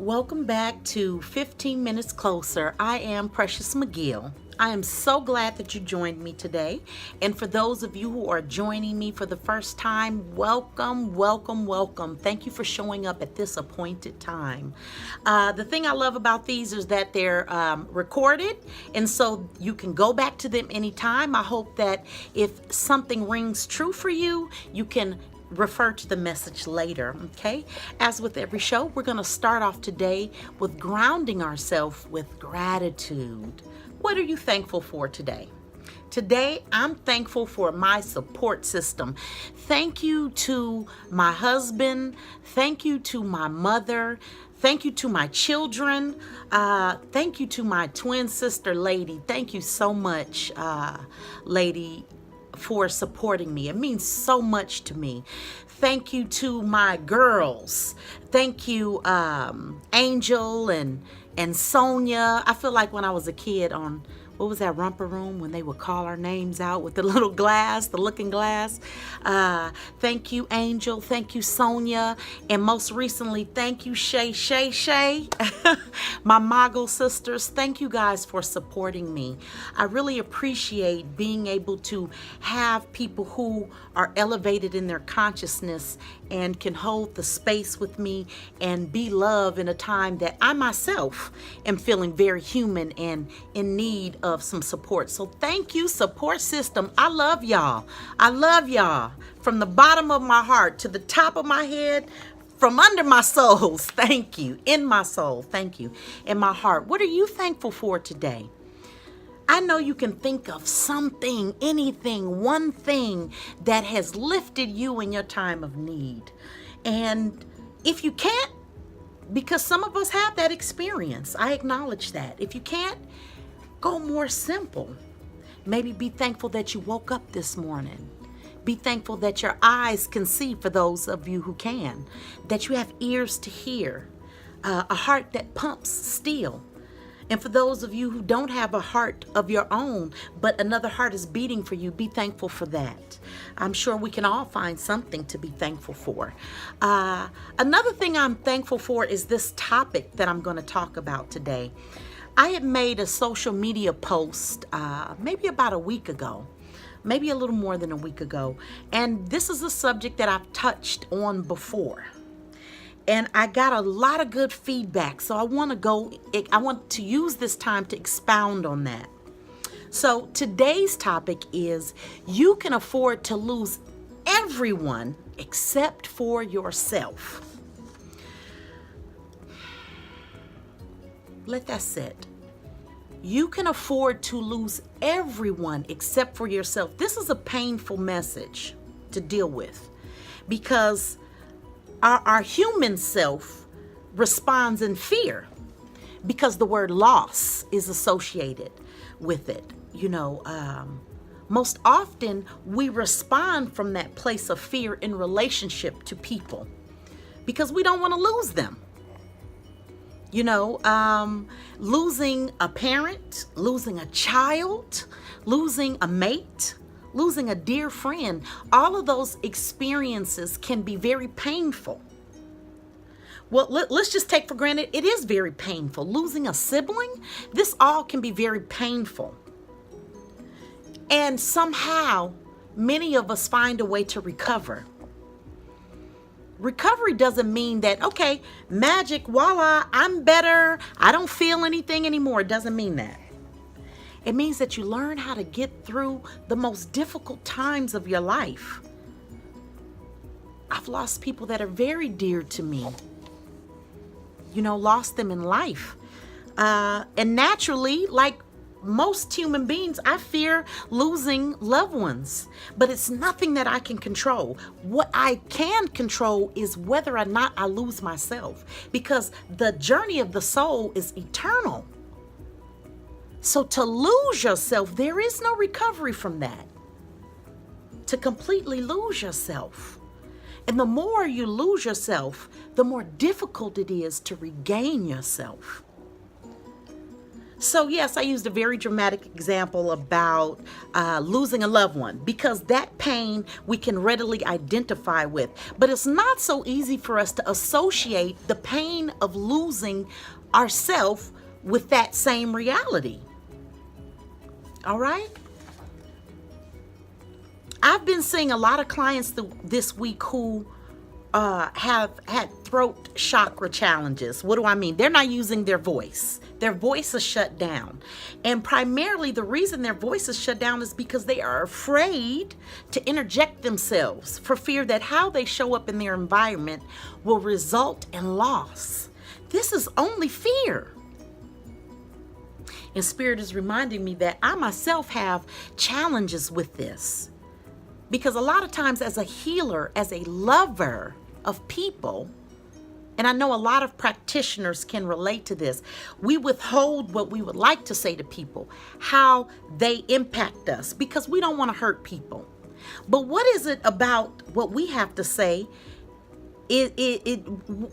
Welcome back to 15 Minutes Closer. I am Precious McGill. I am so glad that you joined me today. And for those of you who are joining me for the first time, welcome, welcome, welcome. Thank you for showing up at this appointed time. The thing I love about these is that they're recorded, and so you can go back to them anytime. I hope that if something rings true for you, you can refer to the message later, okay? As with every show, we're going to start off today with grounding ourselves with gratitude. What are you thankful for today? Today, I'm thankful for my support system. Thank you to my husband. Thank you to my mother. Thank you to my children. Thank you to my twin sister, Lady. Thank you so much, Lady, for supporting me. It means so much to me. Thank you to my girls. Thank you, Angel and Sonia. I feel like when I was a kid on, what was that, Romper Room, when they would call our names out with the little glass, the looking glass. Thank you, Angel. Thank you, Sonia. And most recently, thank you, Shay. My Moggle sisters. Thank you guys for supporting me. I really appreciate being able to have people who are elevated in their consciousness and can hold the space with me and be love in a time that I myself am feeling very human and in need of some support. So thank you, support system. I love y'all. I love y'all from the bottom of my heart to the top of my head, from under my soles. Thank you. In my soul. Thank you. In my heart. What are you thankful for today? I know you can think of something, anything, one thing that has lifted you in your time of need. And if you can't, because some of us have that experience, I acknowledge that. If you can't, go more simple. Maybe be thankful that you woke up this morning. Be thankful that your eyes can see, for those of you who can, that you have ears to hear, a heart that pumps still. And for those of you who don't have a heart of your own, but another heart is beating for you, be thankful for that. I'm sure we can all find something to be thankful for. Another thing I'm thankful for is this topic that I'm going to talk about today. I had made a social media post maybe about a week ago, maybe a little more than a week ago. And this is a subject that I've touched on before. And I got a lot of good feedback. So I want to use this time to expound on that. So today's topic is, you can afford to lose everyone except for yourself. Let that sit. You can afford to lose everyone except for yourself. This is a painful message to deal with, because our human self responds in fear, because the word loss is associated with it. Most often we respond from that place of fear in relationship to people, because we don't want to lose them. Losing a parent, losing a child, losing a mate, losing a dear friend, all of those experiences can be very painful. Well, let's just take for granted it is very painful. Losing a sibling, this all can be very painful. And somehow, many of us find a way to recover. Recovery doesn't mean that, okay, magic, voila, I'm better, I don't feel anything anymore. It doesn't mean that. It means that you learn how to get through the most difficult times of your life. I've lost people that are very dear to me. Lost them in life. And naturally, like most human beings, I fear losing loved ones. But it's nothing that I can control. What I can control is whether or not I lose myself, because the journey of the soul is eternal. So to lose yourself, there is no recovery from that. To completely lose yourself. And the more you lose yourself, the more difficult it is to regain yourself. So yes, I used a very dramatic example about losing a loved one because that pain we can readily identify with. But it's not so easy for us to associate the pain of losing ourselves with that same reality. All right? I've been seeing a lot of clients this week who have had throat chakra challenges. What do I mean? They're not using their voice. Their voice is shut down. And primarily the reason their voice is shut down is because they are afraid to interject themselves for fear that how they show up in their environment will result in loss. This is only fear. And Spirit is reminding me that I myself have challenges with this. Because a lot of times as a healer, as a lover of people, and I know a lot of practitioners can relate to this, we withhold what we would like to say to people, how they impact us, because we don't want to hurt people. But what is it about what we have to say?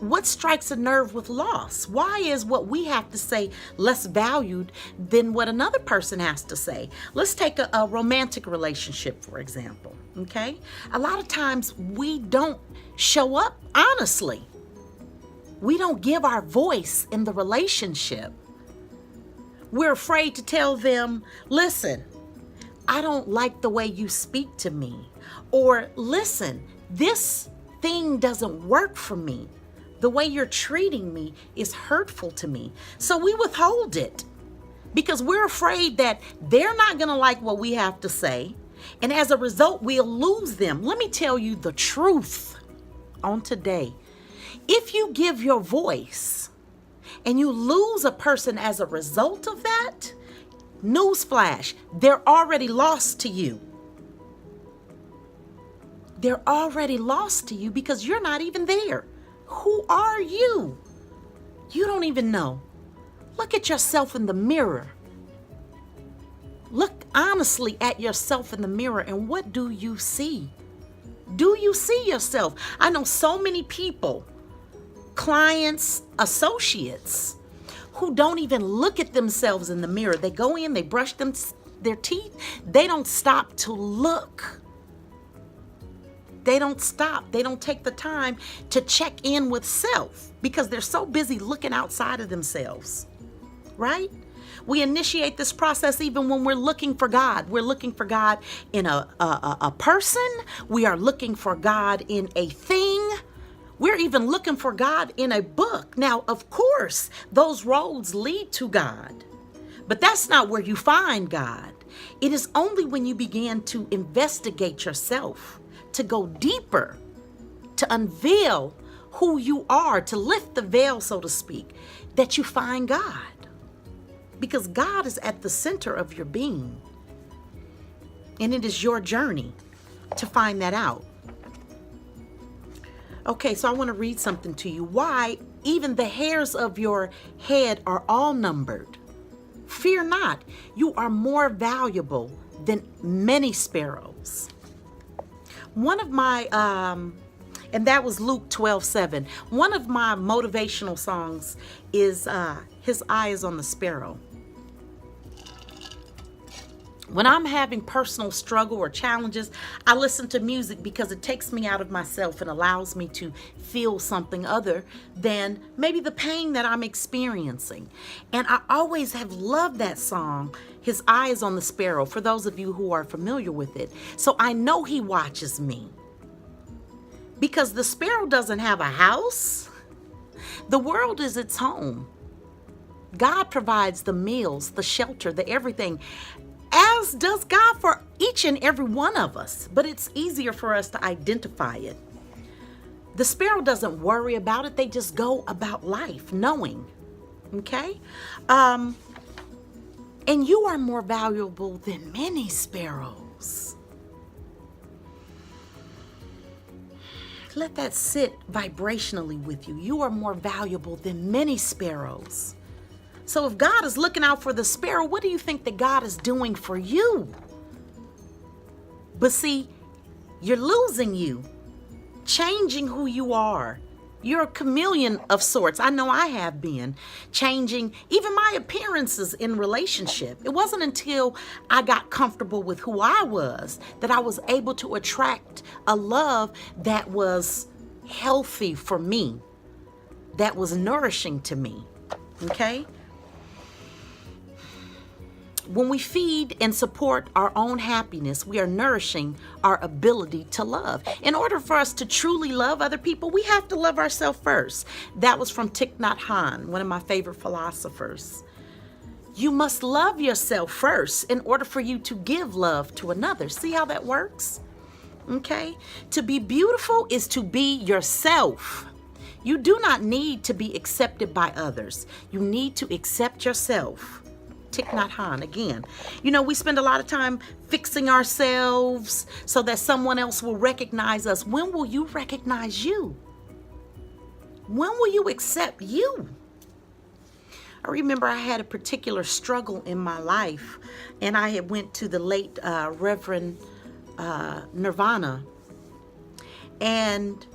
What strikes a nerve with loss? Why is what we have to say less valued than what another person has to say? Let's take a romantic relationship, for example, okay? A lot of times we don't show up honestly. We don't give our voice in the relationship. We're afraid to tell them, listen, I don't like the way you speak to me. Or listen, this thing doesn't work for me. The way you're treating me is hurtful to me. So we withhold it because we're afraid that they're not going to like what we have to say. And as a result, we'll lose them. Let me tell you the truth on today. If you give your voice and you lose a person as a result of that, newsflash, they're already lost to you. They're already lost to you because you're not even there. Who are you? You don't even know. Look at yourself in the mirror. Look honestly at yourself in the mirror, and what do you see? Do you see yourself? I know so many people, clients, associates, who don't even look at themselves in the mirror. They go in, they brush their teeth. They don't stop to look. They don't stop. They don't take the time to check in with self because they're so busy looking outside of themselves, right? We initiate this process even when we're looking for God. We're looking for God in a person. We are looking for God in a thing. We're even looking for God in a book. Now, of course, those roads lead to God, but that's not where you find God. It is only when you begin to investigate yourself, to go deeper, to unveil who you are, to lift the veil, so to speak, that you find God. Because God is at the center of your being. And it is your journey to find that out. Okay, so I want to read something to you. Why even the hairs of your head are all numbered. Fear not, you are more valuable than many sparrows. One of my, and that was Luke 12:7. One of my motivational songs is His Eye is on the Sparrow. When I'm having personal struggle or challenges, I listen to music because it takes me out of myself and allows me to feel something other than maybe the pain that I'm experiencing. And I always have loved that song, His Eye is on the Sparrow, for those of you who are familiar with it. So I know He watches me. Because the sparrow doesn't have a house. The world is its home. God provides the meals, the shelter, the everything, as does God for each and every one of us. But it's easier for us to identify it. The sparrow doesn't worry about it. They just go about life knowing. Okay? And you are more valuable than many sparrows. Let that sit vibrationally with you. You are more valuable than many sparrows. So if God is looking out for the sparrow, what do you think that God is doing for you? But see, you're losing you, changing who you are. You're a chameleon of sorts. I know I have been, changing even my appearances in relationship. It wasn't until I got comfortable with who I was that I was able to attract a love that was healthy for me, that was nourishing to me. Okay? When we feed and support our own happiness, we are nourishing our ability to love. In order for us to truly love other people, we have to love ourselves first. That was from Thich Nhat Hanh, one of my favorite philosophers. You must love yourself first in order for you to give love to another. See how that works? Okay? To be beautiful is to be yourself. You do not need to be accepted by others. You need to accept yourself. Thich Nhat Hanh again. You know, we spend a lot of time fixing ourselves so that someone else will recognize us. When will you recognize you? When will you accept you? I remember I had a particular struggle in my life, and I had went to the late Reverend Nirvana, and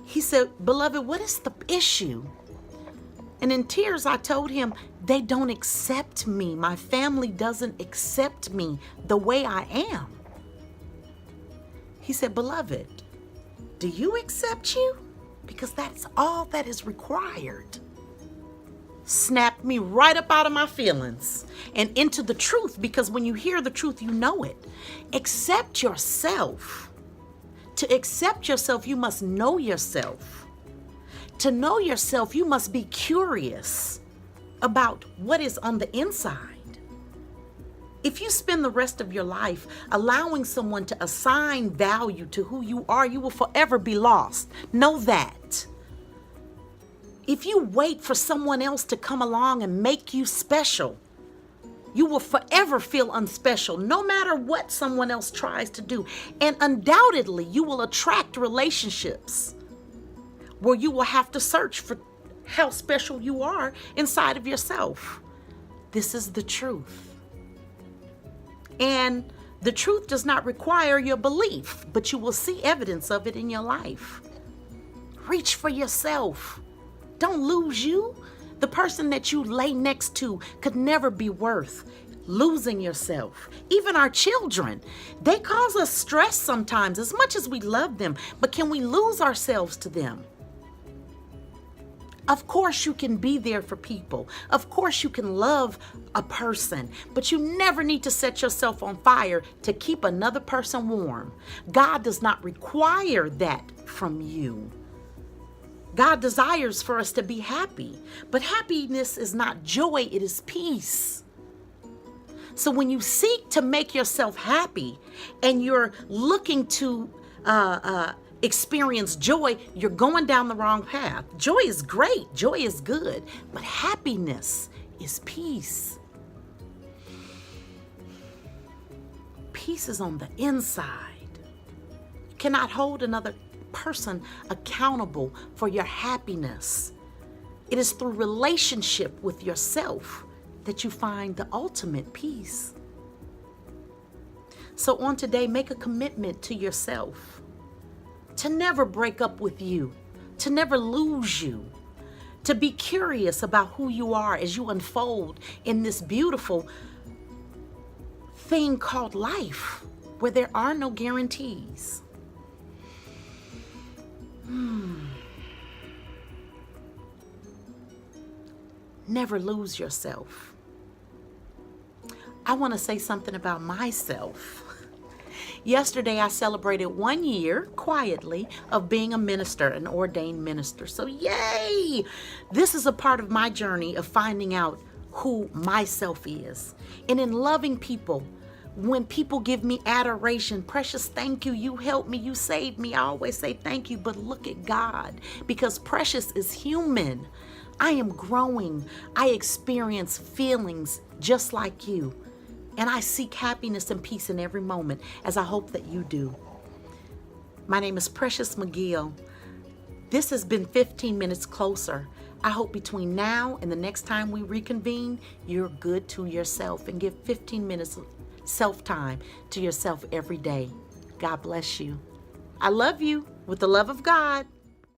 he said, "Beloved, what is the issue?" And in tears, I told him, they don't accept me. My family doesn't accept me the way I am. He said, "Beloved, do you accept you? Because that's all that is required." Snapped me right up out of my feelings and into the truth, because when you hear the truth, you know it. Accept yourself. To accept yourself, you must know yourself. To know yourself, you must be curious about what is on the inside. If you spend the rest of your life allowing someone to assign value to who you are, you will forever be lost. Know that. If you wait for someone else to come along and make you special, you will forever feel unspecial, no matter what someone else tries to do. And undoubtedly, you will attract relationships where you will have to search for how special you are inside of yourself. This is the truth. And the truth does not require your belief, but you will see evidence of it in your life. Reach for yourself. Don't lose you. The person that you lay next to could never be worth losing yourself. Even our children, they cause us stress sometimes, as much as we love them, but can we lose ourselves to them? Of course you can be there for people. Of course you can love a person, but you never need to set yourself on fire to keep another person warm. God does not require that from you. God desires for us to be happy, but happiness is not joy, it is peace. So when you seek to make yourself happy and you're looking to experience joy, you're going down the wrong path. Joy is great. Joy is good. But happiness is peace. Peace is on the inside. You cannot hold another person accountable for your happiness. It is through relationship with yourself that you find the ultimate peace. So on today, make a commitment to yourself to never break up with you, to never lose you, to be curious about who you are as you unfold in this beautiful thing called life, where there are no guarantees. Never lose yourself. I want to say something about myself. Yesterday, I celebrated 1 year quietly of being a minister, an ordained minister. So yay! This is a part of my journey of finding out who myself is. And in loving people, when people give me adoration, precious, thank you, you helped me, you saved me, I always say thank you, but look at God, because precious is human. I am growing. I experience feelings just like you. And I seek happiness and peace in every moment, as I hope that you do. My name is Precious McGill. This has been 15 Minutes Closer. I hope between now and the next time we reconvene, you're good to yourself and give 15 minutes of self-time to yourself every day. God bless you. I love you with the love of God.